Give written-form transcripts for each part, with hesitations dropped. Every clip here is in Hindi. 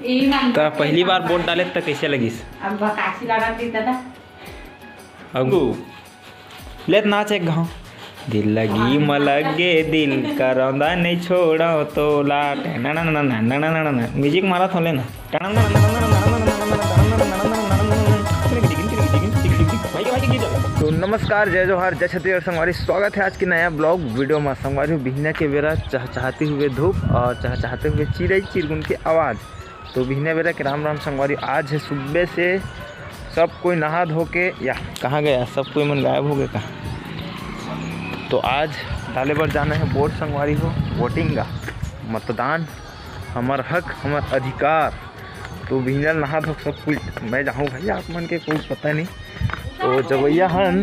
तो पहली बार वोट डाले तो कैसे लगिस? अब बकासी लगा थी दादा। अब लेत नाच एक गाँव दिल लगी मलगे दिल करौंदा नहीं छोड़ा तो लाट म्यूजिक मारा था लेना। तो नमस्कार, जय जोहार, जय छत्तीसगढ़ संगवारी। स्वागत है आज की नया ब्लॉग वीडियो में। संगवारी बिहना के बेरा चहचहाते हुए धूप और चहचहाते हुए चिड़ै चिरगुन की आवाज़। तो बिहना बेरा के राम राम संगवारी। आज है सुबह से सब कोई नहा धो के या कहाँ गया, सब कोई मन गायब हो गया कहाँ। तो आज डाले पर जाना है वोट संगवारी हो। वोटिंग का मतदान हमार हक हमार अधिकार। तो बिहना नहा धो सब कुछ मैं जाऊँ भाई, आप मन के कोई पता नहीं। तो जवैया हन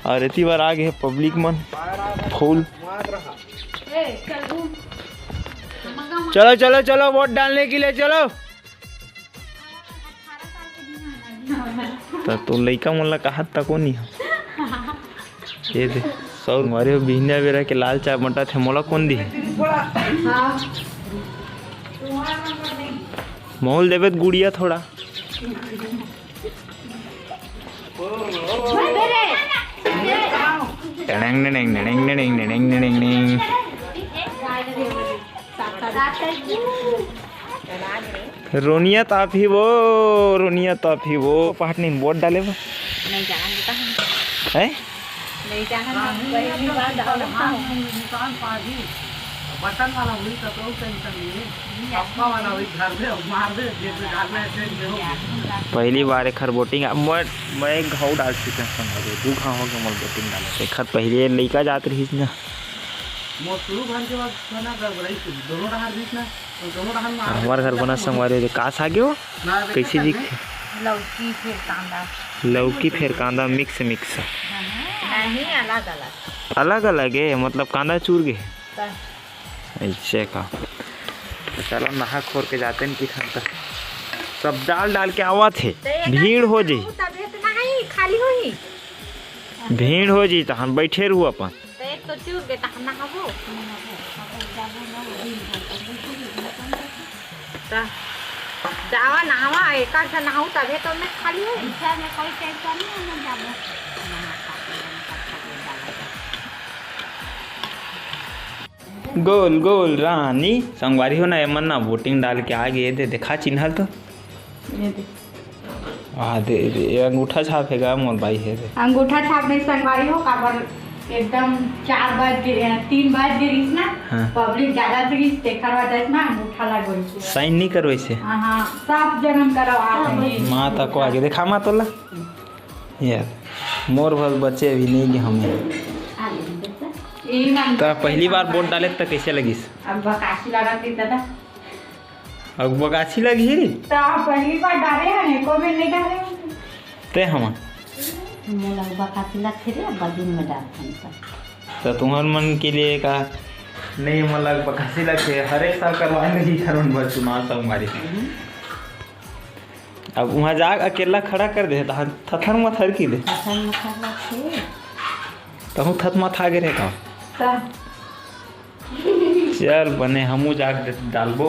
और इतनी बार आगे है पब्लिक मन फूल। चलो चलो चलो वोट डालने के लिए चलो। तो लड़का मोला कहा तक नहीं ये दे सौ हमारे बिहना बेरा के लाल चाय बंटा थे मोला कौन दी मोल देवे गुड़िया थोड़ा रोनिया ताप ही वो रोनिया ताप ही वो पहाड़ नहीं वोट डाले वो नहीं जाना है नहीं जाना बटन वाला हुई तो टेंशन नहीं, अप्पा वाला हुई घर में मार दे डालना है। पहली बार एक वोटिंग मैं घाव डाल चुका हूँ। दू घाव हो गया मोल वोटिंग डाले एक पहले लड़का जाते रही ना हमारे घर बना संगवारी काश आ गयो कैसे जी लौकी फिर कांदा मिक्स नहीं अलग अलग है मतलब कांदा चूर गए ऐसे का। तो चलो नहा खोर के जाते हैं कि सब डाल के आवा थे भीड़ हो जी खाली हो ही भीड़ हो जी तो हम बैठे रहू अपन तो चूर के तो नहाबो जावा नहावा एक से नहाऊ तबे तो मैं खाली हो इच्छा में कोई टेंशन नहीं है जाबो गोल गोल रानी संगवारी हो ना एमन ना वोटिंग डाल के आ गए दे देखा चिन्हल तो ये दे दे अंगूठा छाप है मोर भाई है दे अंगूठा छाप नहीं संगवारी हो काबर एकदम 3 बज गिरिस ना पब्लिक ज्यादा गिरिस तेकर वजह से ना अंगूठा लगो साइन नहीं करो ऐसे। हां सब जगह करो मां तक को आगे देखा मां तोला यार मोर भल बच्चे अभी नहीं कि हमें तो पहली बार वोट डाले तो कैसे लगिस? अब बकासी लगा थी दादा। अब बकासी लगी रे तो पहली बार डाले हैं को भी नहीं डाले ते हम मोला बकासी लगते रे बदीन में डालते हैं तो तुम्हार मन के लिए का नहीं मतलब बकासी लगते हर एक साल करवाएंगे ही करुण भर चुनाव सब हमारी। अब वहाँ जा अकेला खड़ा कर दे थथर मथर की दे तो थत मथा गिरे का चल बने हमू जा डालबो।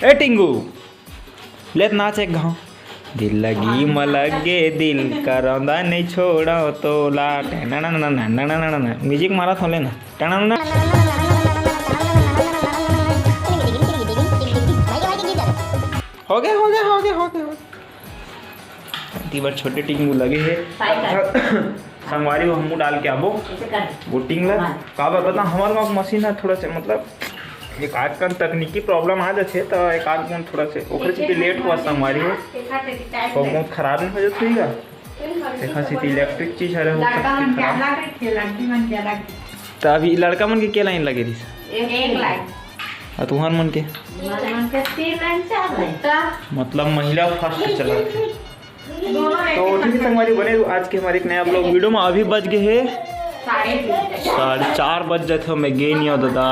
ए टिंगू लेत नाच एक गाँव दिल लगी मलगे दिल करौंदा नहीं छोड़ा तो लाट म्यूजिक मारा था लेना हो गया बार छोटे टिंगू लगे है संगवारी वो हमू डाल के आबो वोटिंग ला का बता हमारे गाँव मशीन है थोड़ा से मतलब एक आध का तकनीकी प्रॉब्लम आ जाते तो एक आध कौन थोड़ा से ओकर से लेट हुआ संगवारी हो तो बहुत खराब नहीं हो जाती है देखा से इलेक्ट्रिक चीज है तो अभी लड़का मन के के लाइन लगे रही एक लाइन और तुम्हार मन के मतलब महिला फर्स्ट चला। तो ठीक है संगवारी बने आज के हमारे एक नया ब्लॉग वीडियो में। अभी बज गए है 4:30 बज जाते हो मैं गे नहीं हो दादा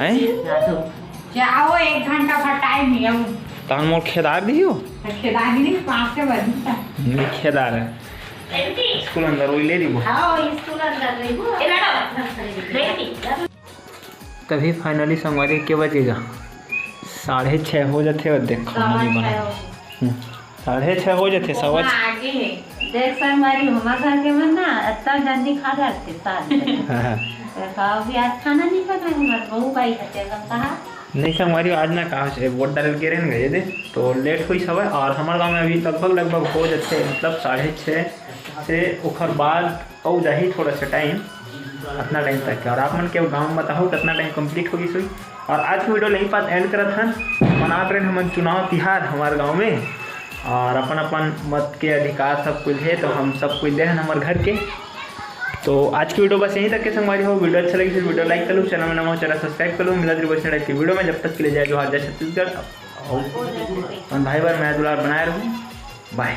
है जाओ 1 घंटा का टाइम है तान मोर खेदार दी हो खेदार नहीं 5 बजे नहीं खेदार है स्कूल अंदर वही ले दी वो हां स्कूल अंदर ले वो तभी फाइनली संगवारी के बजेगा 6:30 हो जाते और देख खाना भी बना 6:30 हो जाते सवा आगे है देख संगवारी हमारे घर के में ना इतना जल्दी खा जाते साथ हाँ। अभी आज खाना नहीं बना है हमारे बहू का ही हत्या कहा नहीं संगवारी आज ना कहा से वोट डाल के रहने गए थे तो लेट हुई सब और हमारे गांव में अभी लगभग हो जाते मतलब 6:30 से उखर बाद और जाही थोड़ा सा टाइम अपना टाइम तक और आप मन के गाँव में बताओ कितना टाइम कंप्लीट होगी सोई। और आज की वीडियो यहीं पास एंड करत हन मना रहे हम चुनाव तिहार हमारे गाँव में और अपन अपन मत के अधिकार सब कुछ है तो हम सब कुछ दे हमारे घर के। तो आज की वीडियो बस यहीं तक के संगवारी हो। वीडियो अच्छा लगी तो वीडियो लाइक कर लो, चैनल में नया हो चैनल सब्सक्राइब कर लो। मिला जुली टाइप की वीडियो में जब तक के लिए जय जोहार जय छत्तीसगढ़ और भाई बार मैं दुलार बनाए रहूँ। बाय।